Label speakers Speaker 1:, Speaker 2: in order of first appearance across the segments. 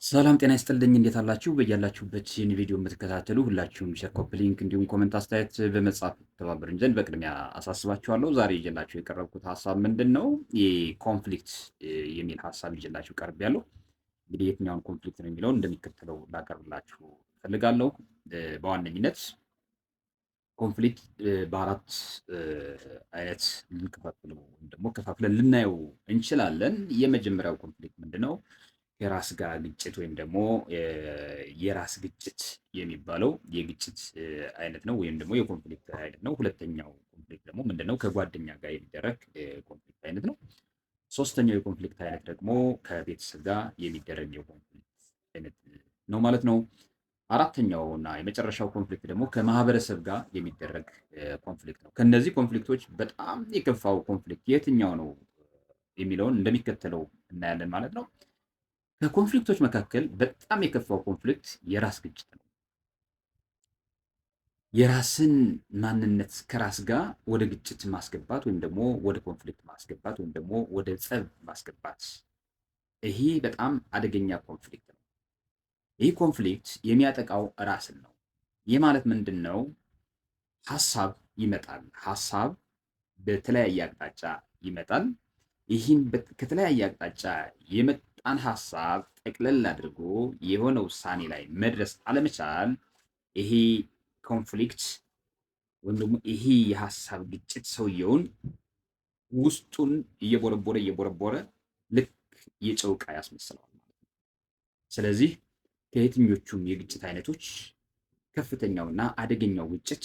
Speaker 1: ሰላም ጤና ይስጥልኝ። እንዴት አላችሁ? በያላችሁበት ይህን ቪዲዮ የምትከታተሉ ሁላችሁም ሼር፣ ኮፒ ሊንክ እንዲሁም ኮመንት አስተያየት በመጻፍ ተባበሩኝ ዘንድ በቅድሚያ አሳስባችኋለሁ። ዛሬ ይዤላችሁ የቀረብኩት ሀሳብ ምንድን ነው? የኮንፍሊክት የሚል ሀሳብ ይዤላችሁ ቀርቤያለሁ። እንግዲህ የትኛውን ኮንፍሊክት ነው የሚለውን እንደሚከተለው ላቀርብላችሁ እፈልጋለሁ። በዋነኝነት ኮንፍሊክት በአራት አይነት ልንከፋፍለው ወይም ደግሞ ከፋፍለን ልናየው እንችላለን። የመጀመሪያው ኮንፍሊክት ምንድን ነው? የራስ ጋር ግጭት ወይም ደግሞ የራስ ግጭት የሚባለው የግጭት አይነት ነው፣ ወይም ደግሞ የኮንፍሊክት አይነት ነው። ሁለተኛው ኮንፍሊክት ደግሞ ምንድነው? ከጓደኛ ጋር የሚደረግ ኮንፍሊክት አይነት ነው። ሶስተኛው የኮንፍሊክት አይነት ደግሞ ከቤተሰብ ጋር የሚደረግ የኮንፍሊክት አይነት ነው ማለት ነው። አራተኛው እና የመጨረሻው ኮንፍሊክት ደግሞ ከማህበረሰብ ጋር የሚደረግ ኮንፍሊክት ነው። ከነዚህ ኮንፍሊክቶች በጣም የከፋው ኮንፍሊክት የትኛው ነው የሚለውን እንደሚከተለው እናያለን ማለት ነው። ከኮንፍሊክቶች መካከል በጣም የከፋው ኮንፍሊክት የራስ ግጭት ነው። የራስን ማንነት ከራስ ጋር ወደ ግጭት ማስገባት ወይም ደግሞ ወደ ኮንፍሊክት ማስገባት ወይም ደግሞ ወደ ጸብ ማስገባት፣ ይሄ በጣም አደገኛ ኮንፍሊክት ነው። ይህ ኮንፍሊክት የሚያጠቃው ራስን ነው። ይህ ማለት ምንድን ነው? ሀሳብ ይመጣል። ሀሳብ በተለያየ አቅጣጫ ይመጣል። ይህም ከተለያየ አቅጣጫ የመጣን ሀሳብ ጠቅለል አድርጎ የሆነ ውሳኔ ላይ መድረስ አለመቻል፣ ይሄ ኮንፍሊክት ወይም ደግሞ ይሄ የሀሳብ ግጭት ሰውየውን ውስጡን እየቦረቦረ ልክ የጨው ዕቃ ያስመስለዋል ማለት ነው። ስለዚህ ከየትኞቹም የግጭት አይነቶች ከፍተኛውና አደገኛው ግጭት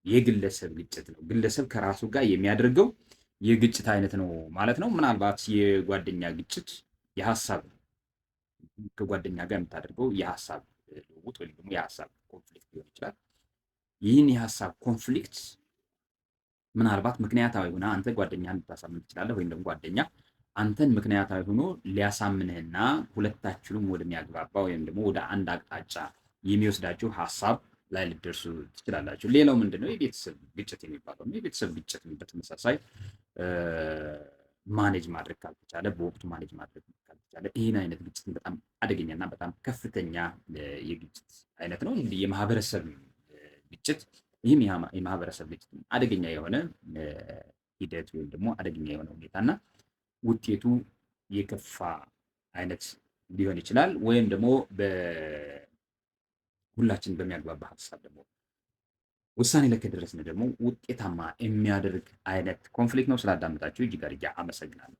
Speaker 1: የግለሰብ ግጭት ነው። ግለሰብ ከራሱ ጋር የሚያደርገው የግጭት አይነት ነው ማለት ነው። ምናልባት የጓደኛ ግጭት የሀሳብ ከጓደኛ ጋር የምታደርገው የሀሳብ ልውውጥ ወይም ደግሞ የሀሳብ ኮንፍሊክት ሊሆን ይችላል። ይህን የሀሳብ ኮንፍሊክት ምናልባት ምክንያታዊ ሆነ አንተ ጓደኛህን ልታሳምን ትችላለህ፣ ወይም ደግሞ ጓደኛ አንተን ምክንያታዊ ሆኖ ሊያሳምንህና ሁለታችሁንም ወደሚያግባባ ወይም ደግሞ ወደ አንድ አቅጣጫ የሚወስዳችሁ ሀሳብ ላይ ልደርሱ ትችላላችሁ። ሌላው ምንድነው? የቤተሰብ ግጭት የሚባለው ነው። የቤተሰብ ግጭት በተመሳሳይ ማኔጅ ማድረግ ካልተቻለ፣ በወቅቱ ማኔጅ ማድረግ ካልተቻለ ይህን አይነት ግጭት በጣም አደገኛና በጣም ከፍተኛ የግጭት አይነት ነው። እንግዲህ የማህበረሰብ ግጭት፣ ይህም የማህበረሰብ ግጭት አደገኛ የሆነ ሂደት ወይም ደግሞ አደገኛ የሆነ ሁኔታና ውጤቱ የከፋ አይነት ሊሆን ይችላል። ወይም ደግሞ ሁላችን በሚያግባባ ሀሳብ ደግሞ ውሳኔ ላይ ከደረስን ደግሞ ውጤታማ የሚያደርግ አይነት ኮንፍሊክት ነው። ስላዳመጣችሁ እጅግ አድርጌ አመሰግናለሁ።